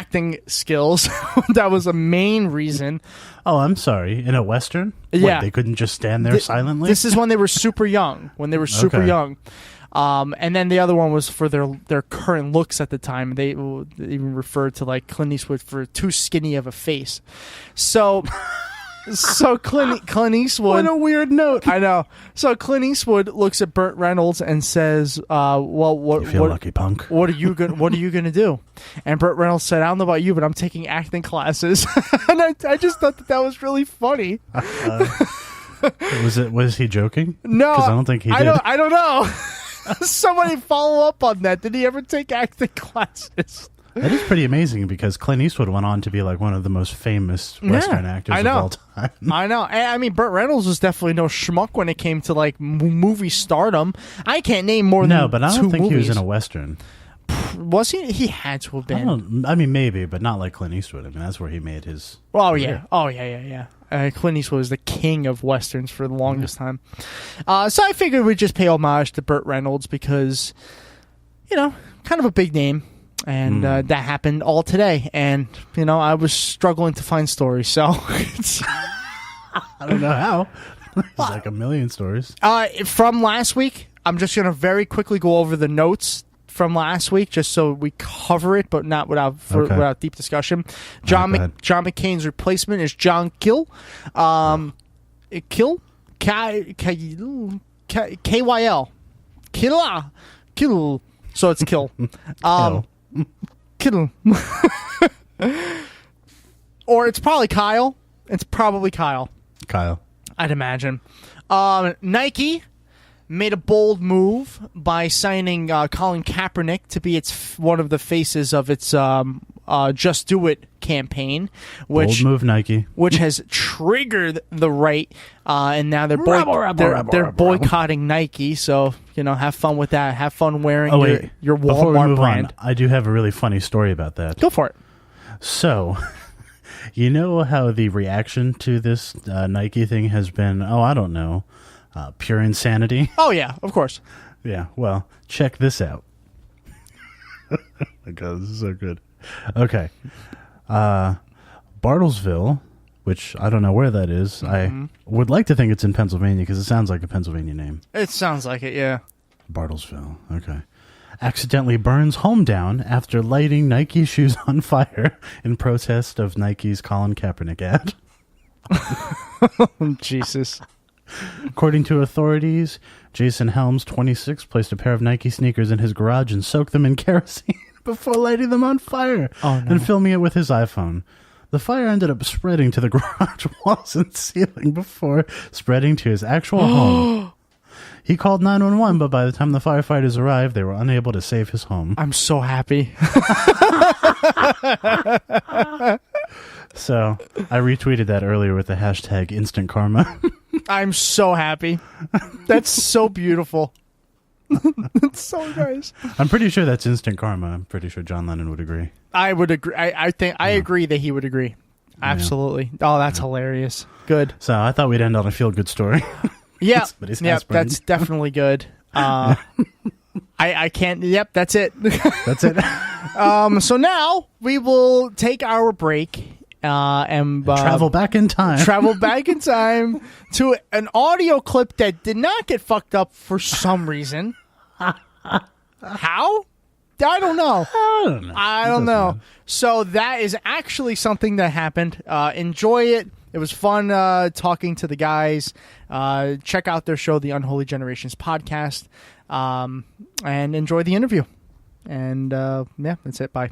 acting skills. That was a main reason. Oh, I'm sorry. In a Western? Yeah. What, they couldn't just stand there silently? This is when they were super young. Okay. Young. And then the other one was for their current looks at the time. They even referred to like Clint Eastwood for too skinny of a face. So Clint Eastwood. What a weird note. I know. So Clint Eastwood looks at Burt Reynolds and says, "Well, what? You feel lucky, punk. What are you gonna do?" And Burt Reynolds said, "I don't know about you, but I'm taking acting classes." And I just thought that was really funny. Was he joking? No, because I don't think he did. I don't know. Somebody follow up on that. Did he ever take acting classes? That is pretty amazing because Clint Eastwood went on to be like one of the most famous Western actors of all time. I know. I mean, Burt Reynolds was definitely no schmuck when it came to like movie stardom. I can't name more than No, but I don't think movies. he was in a Western. Was he? He had to have been. I mean, maybe, but not like Clint Eastwood. I mean, that's where he made his. Oh career. yeah. Oh yeah. Clint Eastwood was the king of westerns for the longest time. So I figured we'd just pay homage to Burt Reynolds because, kind of a big name. And that happened all today. And, I was struggling to find stories. So it's I don't know how. There's like a million stories. From last week, I'm just going to very quickly go over the notes from last week just so we cover it, but not without deep discussion. John McCain's replacement is John Kill. Kill? K-Y-L. Kill. So it's Kill. Kittle. Or it's probably Kyle. I'd imagine. Nike made a bold move by signing Colin Kaepernick to be one of the faces of its Just Do It campaign, which bold move, Nike, which has triggered the right, and now they're boycotting Nike. So have fun with that. Have fun wearing your Walmart brand. I do have a really funny story about that. Go for it. So, you know how the reaction to this Nike thing has been? Oh, I don't know. Pure insanity. Oh yeah, of course. Yeah. Well, check this out. God, this is so good. Okay. Bartlesville, which I don't know where that is. Mm-hmm. I would like to think it's in Pennsylvania because it sounds like a Pennsylvania name. It sounds like it, yeah. Bartlesville. Okay. Accidentally burns home down after lighting Nike shoes on fire in protest of Nike's Colin Kaepernick ad. Jesus. According to authorities, Jason Helms, 26, placed a pair of Nike sneakers in his garage and soaked them in kerosene before lighting them on fire and filming it with his iPhone. The fire ended up spreading to the garage walls and ceiling before spreading to his actual home. He called 911, but by the time the firefighters arrived, they were unable to save his home. I'm so happy. So I retweeted that earlier with the hashtag instant karma. I'm so happy. That's so beautiful. That's so nice. I'm pretty sure that's instant karma. I'm pretty sure John Lennon would agree. I would agree. I agree that he would agree. Absolutely. Oh, that's hilarious. Good. So I thought we'd end on a feel-good story. Yeah. That's definitely good. I can't. Yep, that's it. That's it. So now we will take our break and travel back in time. Travel back in time to an audio clip that did not get fucked up for some reason. How? I don't know. I don't know. So that is actually something that happened. Enjoy it. It was fun talking to the guys. Check out their show, the Unholy Generations podcast, and enjoy the interview. And yeah, that's it. Bye.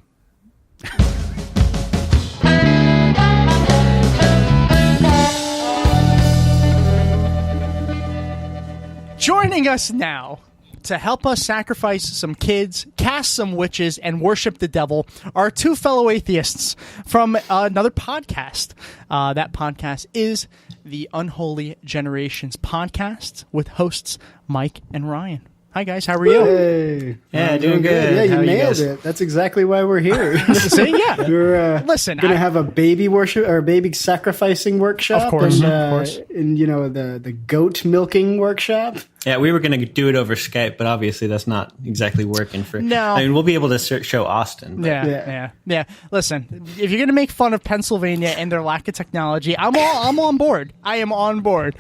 Joining us now to help us sacrifice some kids, cast some witches, and worship the devil are two fellow atheists from another podcast. That podcast is the Unholy Generations podcast with hosts Mike and Ryan. Hi, guys. How are you? Hey. Yeah, doing good. Yeah, How you are nailed guys? it. That's exactly why we're here. See, yeah. We're Listen, going to have a baby worship or baby sacrificing workshop. Of course, and, of course. And, the goat milking workshop. Yeah, we were going to do it over Skype, but obviously that's not exactly working for. No. I mean, we'll be able to show Austin. But. Yeah. Listen, if you're gonna make fun of Pennsylvania and their lack of technology, I'm on board. I am on board.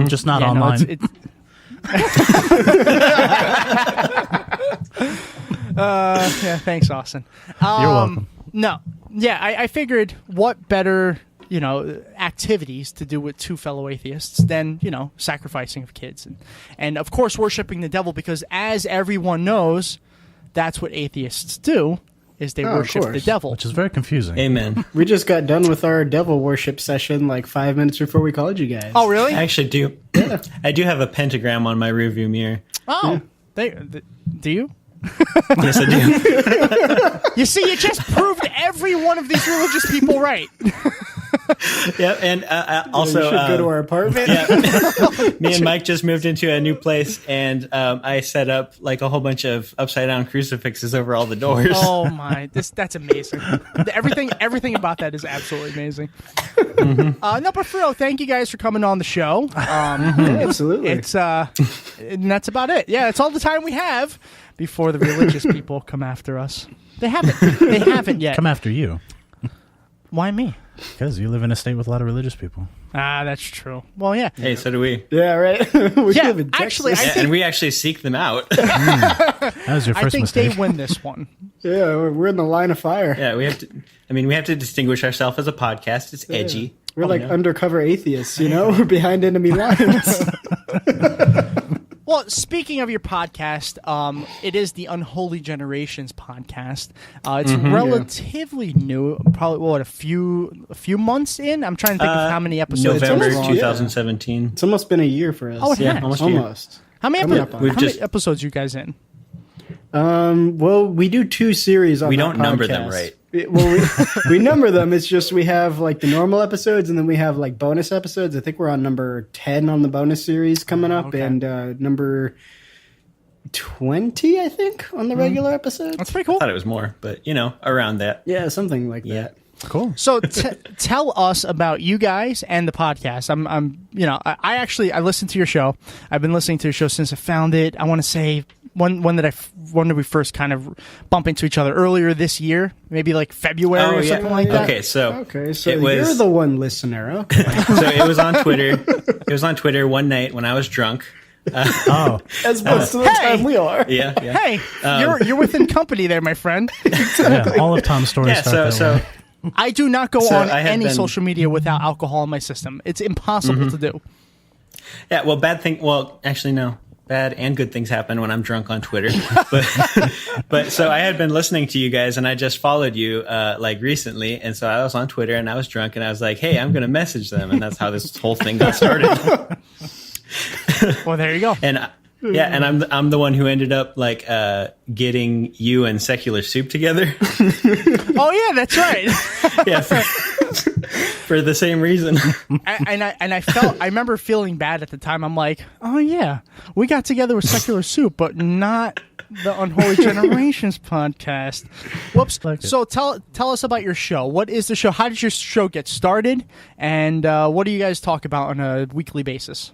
Just not online. Yeah, thanks, Austin. You're welcome. No, yeah, I figured what better activities to do with two fellow atheists than sacrificing of kids and of course worshiping the devil, because as everyone knows, that's what atheists do. Is they worship the devil, which is very confusing. Amen. We just got done with our devil worship session like 5 minutes before we called you guys. Oh, really? I actually do. I do have a pentagram on my rearview mirror. Oh, do you? Yes, I do. You see, you just proved every one of these religious people right. Yeah, and also you should go to our apartment. Yeah, me and Mike just moved into a new place, and I set up like a whole bunch of upside down crucifixes over all the doors. Oh my, that's amazing. Everything about that is absolutely amazing. No, but for real, thank you guys for coming on the show. Absolutely. It's and that's about it. Yeah, it's all the time we have before the religious people come after us. They haven't yet. Come after you. Why me? Because you live in a state with a lot of religious people. Ah, that's true. Well, yeah. Hey, so do we. Yeah, right. We live in Texas. Actually, And we actually seek them out. That was your I first think mistake. they win this one. Yeah, we're in the line of fire. Yeah, we have to. I mean, we have to distinguish ourselves as a podcast. It's edgy. We're like undercover atheists, We're behind enemy lines. Well, speaking of your podcast, it is the Unholy Generations podcast. It's relatively new, probably a few months in. I'm trying to think of how many episodes. November It's almost- 2017. It's almost been a year for us. Oh, it has. almost a year. Almost. How many, Coming up on it. how many episodes are you guys in? Well, we do 2 series on We that don't number them podcast. right. We number them. It's just we have like the normal episodes, and then we have like bonus episodes. I think we're on number 10 on the bonus series coming up, okay. and number 20, I think, on the regular episodes. That's pretty cool. I thought it was more, but around that. Yeah, something like that. Cool. So tell us about you guys and the podcast. I listened to your show. I've been listening to your show since I found it. I want to say when did we first kind of bump into each other earlier this year, maybe like February or something like that. Okay, so You're the one listener. Okay. so it was on Twitter. It was on Twitter one night when I was drunk. As most of the time we are. Yeah. Hey, you're within company there, my friend. Yeah, all of Tom's stories Yeah. start So that way. I do not go So on I have any been- social media without alcohol in my system. It's impossible to do. yeah. Well, actually, no. Bad and good things happen when I'm drunk on Twitter. But so I had been listening to you guys, and I just followed you like recently, and so I was on Twitter and I was drunk, and I was like, hey, I'm going to message them, and that's how this whole thing got started. Well, there you go. And and I'm the one who ended up like getting you and Secular Soup together. Oh yeah, that's right. Yeah, for the same reason. I remember feeling bad at the time. I'm like, oh yeah, we got together with Secular Soup, but not the Unholy Generations podcast. Whoops. So tell us about your show. What is the show? How did your show get started? And what do you guys talk about on a weekly basis?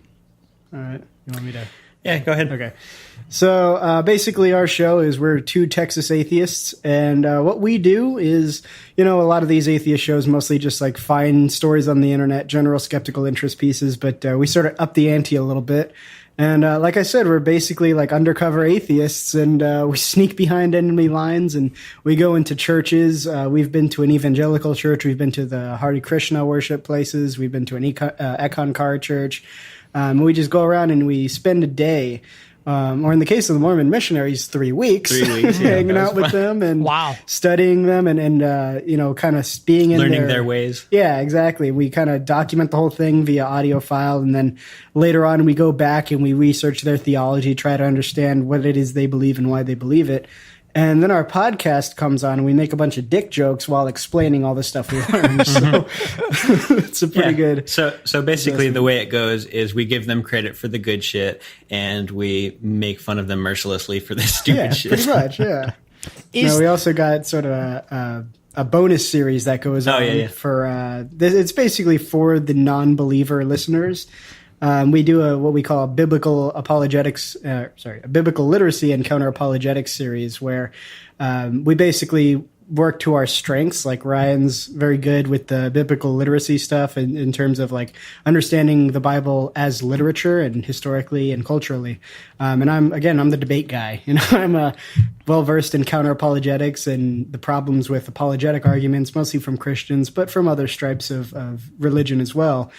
All right. You want me to? Yeah, go ahead. Okay. So basically our show is we're 2 Texas atheists, and what we do is, a lot of these atheist shows mostly just like find stories on the internet, general skeptical interest pieces, but we sort of up the ante a little bit. And like I said, we're basically like undercover atheists, and we sneak behind enemy lines, and we go into churches. We've been to an evangelical church. We've been to the Hare Krishna worship places. We've been to an Ekankar church. We just go around and we spend a day, or in the case of the Mormon missionaries, 3 weeks, hanging out with them and studying them and kind of being in learning their ways. Yeah, exactly. We kind of document the whole thing via audio file, and then later on we go back and we research their theology, try to understand what it is they believe and why they believe it. And then our podcast comes on and we make a bunch of dick jokes while explaining all the stuff we learned. So it's a pretty good. So basically the way it goes is we give them credit for the good shit and we make fun of them mercilessly for the stupid shit. Pretty much, yeah. We also got sort of a bonus series that goes on for it's basically for the non-believer listeners. We do what we call a biblical apologetics, a biblical literacy and counter apologetics series where we basically work to our strengths. Like Ryan's very good with the biblical literacy stuff in terms of like understanding the Bible as literature and historically and culturally. And I'm the debate guy. I'm well versed in counter apologetics and the problems with apologetic arguments, mostly from Christians, but from other stripes of religion as well.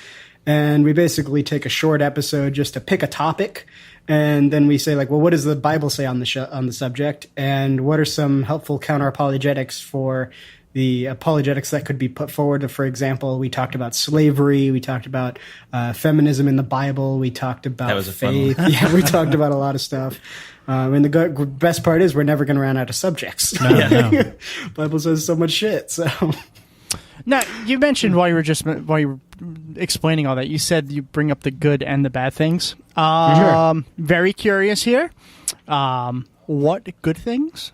And we basically take a short episode just to pick a topic, and then we say like, well, what does the Bible say on the subject, and what are some helpful counter apologetics for the apologetics that could be put forward? For example, we talked about slavery, we talked about feminism in the Bible, we talked about faith. Yeah, we talked about a lot of stuff. And the best part is we're never going to run out of subjects. No. Bible says so much shit. So. Now, you mentioned while you were explaining all that, you said you bring up the good and the bad things. Sure. Very curious here. What good things?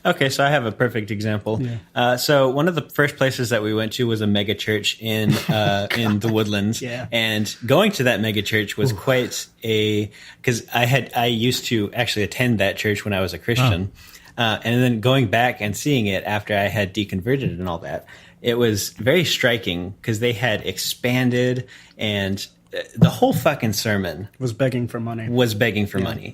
Okay, so I have a perfect example. Yeah. So one of the first places that we went to was a mega church in the Woodlands. Yeah. And going to that mega church was quite because I used to actually attend that church when I was a Christian. And then going back and seeing it after I had deconverted and all that, it was very striking because they had expanded and the whole fucking sermon was begging for money.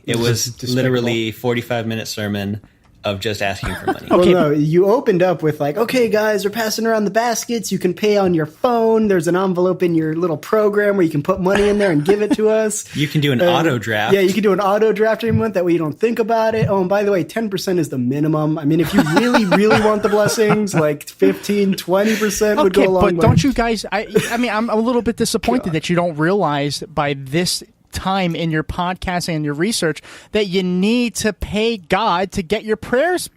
It was literally 45-minute sermon of just asking for money. Okay. Well, no, you opened up with like, okay, guys, we're passing around the baskets. You can pay on your phone. There's an envelope in your little program where you can put money in there and give it to us. You can do an auto draft. Yeah, you can do an auto draft every month. That way you don't think about it. Oh, and by the way, 10% is the minimum. I mean, if you really, really want the blessings, like 15, 20% would go a long way. But don't you guys, I mean, I'm a little bit disappointed that you don't realize by this time in your podcasting and your research that you need to pay God to get your prayers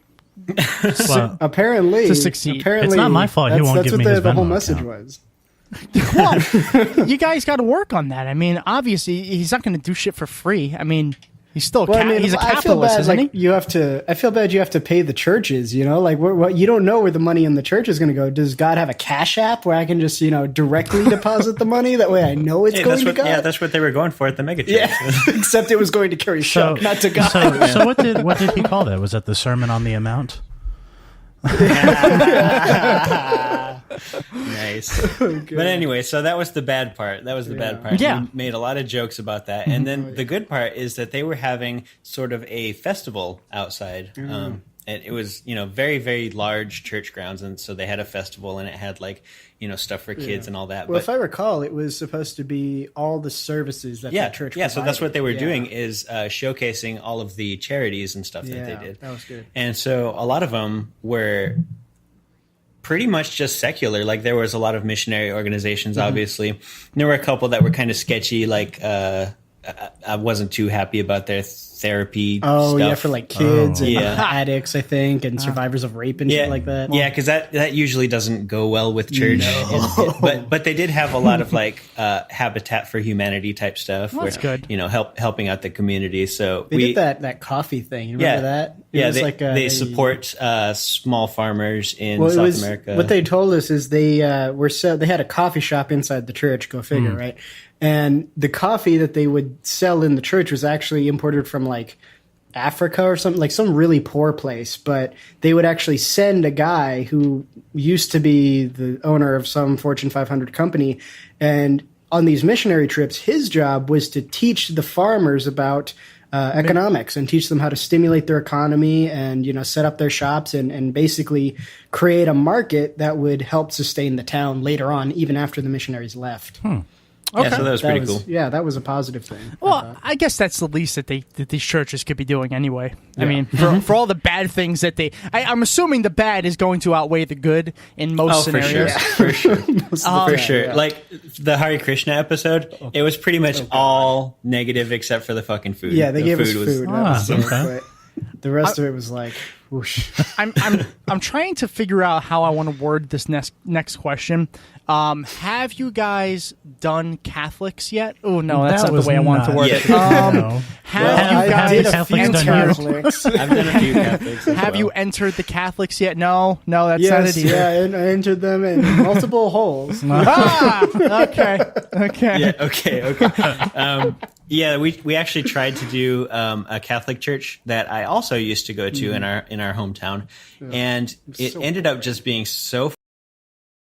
apparently to succeed. Apparently, it's not my fault. He won't give me his Venmo the whole message account. was. Well, you guys got to work on that. I mean, obviously, he's not going to do shit for free. I mean, he's still he's a capitalist, isn't he? I feel bad you have to pay the churches, like what you don't know where the money in the church is going to go. Does God have a cash app where I can just, directly deposit the money? That way I know it's going to God. Yeah, that's what they were going for at the mega church. Yeah, except it was going to carry Chuck, not to God. So what did he call that? Was that the sermon on the amount? Nice. Okay. But anyway, so that was the bad part. Yeah. We made a lot of jokes about that. And then the good part is that they were having sort of a festival outside. And it was, very, very large church grounds. And so they had a festival and it had stuff for kids and all that. Well, if I recall, it was supposed to be all the services that the church provided. Yeah, so that's what they were doing is showcasing all of the charities and stuff that they did. That was good. And so a lot of them were pretty much just secular. Like there was a lot of missionary organizations, obviously. And there were a couple that were kind of sketchy, like I wasn't too happy about their therapy stuff. Yeah, for like kids and addicts, I think, and survivors of rape and shit like that. Yeah, because that usually doesn't go well with church. No. But they did have a lot of like Habitat for Humanity type stuff. Well, that's good. Helping out the community. So they did that coffee thing. You remember that? They support small farmers in South America. What they told us is they had a coffee shop inside the church. Go figure, right? And the coffee that they would sell in the church was actually imported from like Africa or something, like some really poor place. But they would actually send a guy who used to be the owner of some Fortune 500 company. And on these missionary trips, his job was to teach the farmers about economics and teach them how to stimulate their economy and, set up their shops and basically create a market that would help sustain the town later on, even after the missionaries left. Okay. Yeah, so that was pretty cool. Yeah, that was a positive thing. Well, I guess that's the least that these churches could be doing anyway. Yeah. I mean, for all the bad things that I'm assuming the bad is going to outweigh the good in most scenarios. For sure. For sure. Yeah. Like the Hare Krishna episode, it was pretty much all negative except for the fucking food. Yeah, they gave us food. The rest of it was like, whoosh. I'm trying to figure out how I want to word this next question. Have you guys done Catholics yet? Oh no, that's not the way I wanted to word it. No. Have you guys Catholics done Catholics. I've done a few Catholics. have you entered the Catholics yet? No, that's not it Yes, either. yeah, and I entered them in multiple holes. Okay. Yeah. Okay. Yeah, we actually tried to do a Catholic church that I also used to go to in our hometown, and it ended up just being so